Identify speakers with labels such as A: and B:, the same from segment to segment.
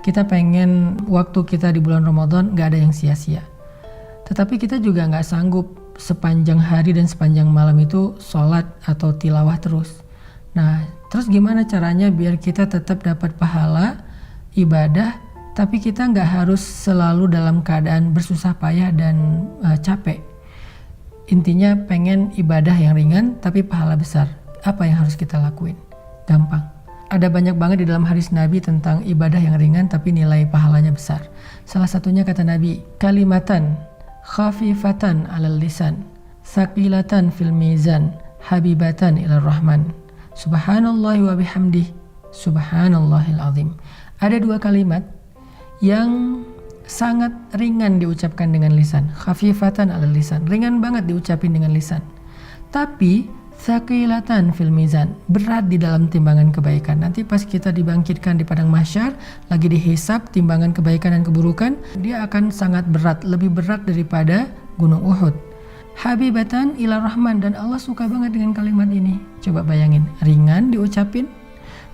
A: Kita pengen waktu kita di bulan Ramadan gak ada yang sia-sia. Tetapi kita juga gak sanggup sepanjang hari dan sepanjang malam itu sholat atau tilawah terus. Nah, terus gimana caranya biar kita tetap dapat pahala ibadah, tapi kita gak harus selalu dalam keadaan bersusah payah dan capek. Intinya pengen ibadah yang ringan tapi pahala besar. Apa yang harus kita lakuin? Gampang. Ada banyak banget di dalam hadis Nabi tentang ibadah yang ringan tapi nilai pahalanya besar. Salah satunya kata Nabi, kalimatan khafifatan 'alal lisan, tsaqilatan fil mizan, habibatan ilar rahman. Subhanallahi wa bihamdih, subhanallahil azim. Ada dua kalimat yang sangat ringan diucapkan dengan lisan. Khafifatan 'alal lisan, ringan banget diucapin dengan lisan. Tapi tsaqilatan fil mizan, berat di dalam timbangan kebaikan. Nanti pas kita dibangkitkan di padang mahsyar, lagi dihisab timbangan kebaikan dan keburukan, dia akan sangat berat, lebih berat daripada gunung Uhud. Habibatan ila rahman, dan Allah suka banget dengan kalimat ini. Coba bayangin, ringan diucapin,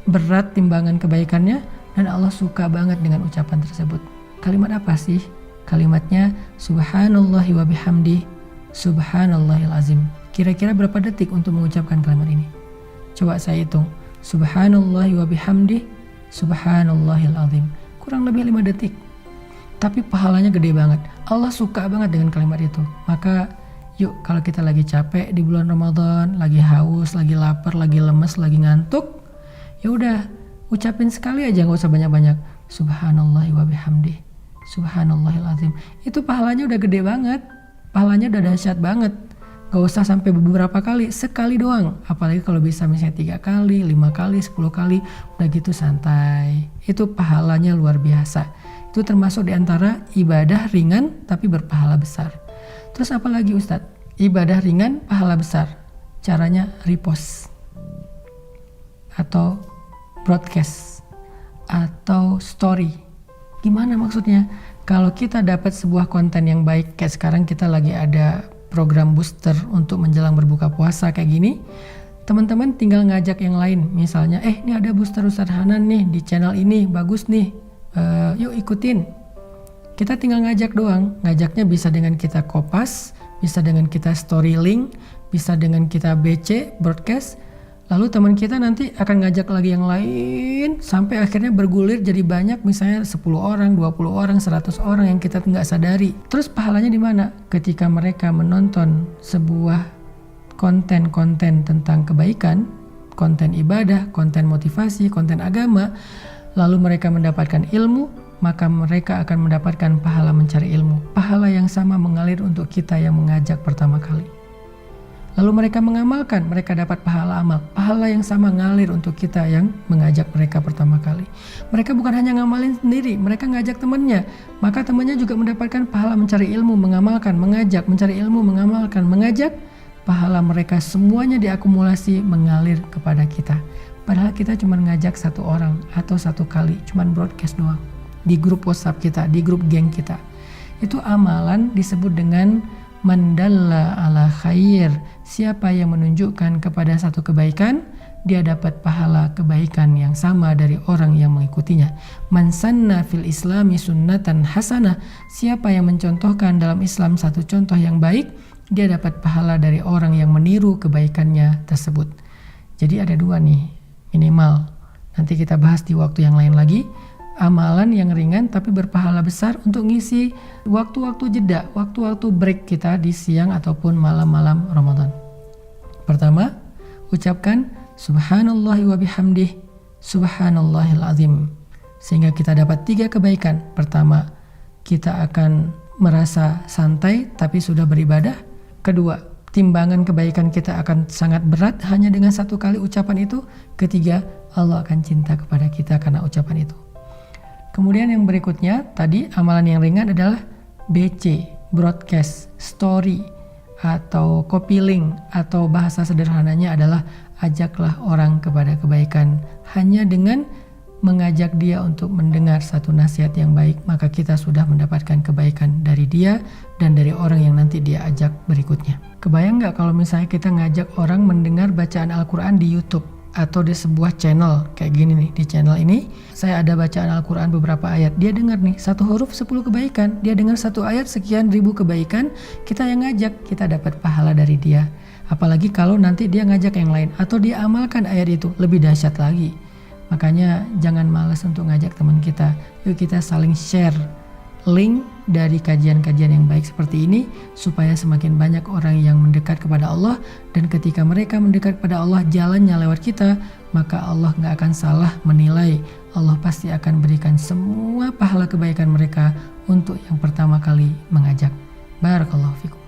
A: berat timbangan kebaikannya, dan Allah suka banget dengan ucapan tersebut. Kalimat apa sih? Kalimatnya subhanallahi wa bihamdi, subhanallahil azim. Kira-kira berapa detik untuk mengucapkan kalimat ini? Coba saya hitung. Subhanallahi wa bihamdi, subhanallahil azim. Kurang lebih 5 detik. Tapi pahalanya gede banget. Allah suka banget dengan kalimat itu. Maka yuk, kalau kita lagi capek di bulan Ramadan, lagi haus, lagi lapar, lagi lemes, lagi ngantuk, ya udah ucapin sekali aja, nggak usah banyak-banyak. Subhanallahi wa bihamdi, subhanallahil azim. Itu pahalanya udah gede banget. Pahalanya udah dahsyat banget. Gak usah sampai beberapa kali, sekali doang. Apalagi kalau bisa misalnya 3 kali, 5 kali, 10 kali, udah gitu santai. Itu pahalanya luar biasa. Itu termasuk diantara ibadah ringan tapi berpahala besar. Terus apa lagi Ustadz? Ibadah ringan, pahala besar. Caranya repost atau broadcast atau story. Gimana maksudnya? Kalau kita dapat sebuah konten yang baik, kayak sekarang kita lagi ada program booster untuk menjelang berbuka puasa kayak gini, teman-teman tinggal ngajak yang lain. Misalnya, ini ada booster Ustadz Hanan nih di channel ini, bagus nih, yuk ikutin. Kita tinggal ngajak doang. Ngajaknya bisa dengan kita kopas, bisa dengan kita story link, bisa dengan kita BC, broadcast. Lalu teman kita nanti akan ngajak lagi yang lain, sampai akhirnya bergulir jadi banyak, misalnya 10 orang, 20 orang, 100 orang yang kita nggak sadari. Terus pahalanya di mana? Ketika mereka menonton sebuah konten-konten tentang kebaikan, konten ibadah, konten motivasi, konten agama, lalu mereka mendapatkan ilmu, maka mereka akan mendapatkan pahala mencari ilmu. Pahala yang sama mengalir untuk kita yang mengajak pertama kali. Lalu mereka mengamalkan, mereka dapat pahala amal. Pahala yang sama ngalir untuk kita yang mengajak mereka pertama kali. Mereka bukan hanya ngamalin sendiri, mereka ngajak temannya. Maka temannya juga mendapatkan pahala mencari ilmu, mengamalkan, mengajak, mencari ilmu, mengamalkan, mengajak. Pahala mereka semuanya diakumulasi mengalir kepada kita. Padahal kita cuma ngajak 1 orang atau 1 kali, cuma broadcast doang. Di grup WhatsApp kita, di grup geng kita. Itu amalan disebut dengan mandalla ala khair. Siapa yang menunjukkan kepada satu kebaikan, dia dapat pahala kebaikan yang sama dari orang yang mengikutinya. Man sanna fil islami sunnatan hasanah. Siapa yang mencontohkan dalam Islam satu contoh yang baik, dia dapat pahala dari orang yang meniru kebaikannya tersebut. Jadi ada 2 nih minimal. Nanti kita bahas di waktu yang lain lagi. Amalan yang ringan tapi berpahala besar untuk ngisi waktu-waktu jeda, waktu-waktu break kita di siang ataupun malam-malam Ramadan. Pertama, ucapkan subhanallahi wa bihamdih, subhanallahil azim. Sehingga kita dapat 3 kebaikan. Pertama, kita akan merasa santai tapi sudah beribadah. Kedua, timbangan kebaikan kita akan sangat berat hanya dengan 1 kali ucapan itu. Ketiga, Allah akan cinta kepada kita karena ucapan itu. Kemudian yang berikutnya, tadi amalan yang ringan adalah BC, broadcast, story, atau copy link, atau bahasa sederhananya adalah ajaklah orang kepada kebaikan. Hanya dengan mengajak dia untuk mendengar satu nasihat yang baik, maka kita sudah mendapatkan kebaikan dari dia dan dari orang yang nanti dia ajak berikutnya. Kebayang nggak kalau misalnya kita ngajak orang mendengar bacaan Al-Quran di YouTube? atau di sebuah channel kayak gini nih. Di channel ini saya ada bacaan Al-Quran beberapa ayat, dia dengar nih 1 huruf 10 kebaikan, dia dengar 1 ayat sekian ribu kebaikan, kita yang ngajak, kita dapat pahala dari dia. Apalagi kalau nanti dia ngajak yang lain atau dia amalkan ayat itu, lebih dahsyat lagi. Makanya jangan malas untuk ngajak teman kita, yuk kita saling share link dari kajian-kajian yang baik seperti ini supaya semakin banyak orang yang mendekat kepada Allah, dan ketika mereka mendekat kepada Allah jalannya lewat kita, maka Allah gak akan salah menilai. Allah pasti akan berikan semua pahala kebaikan mereka untuk yang pertama kali mengajak. Barakallahu fikum.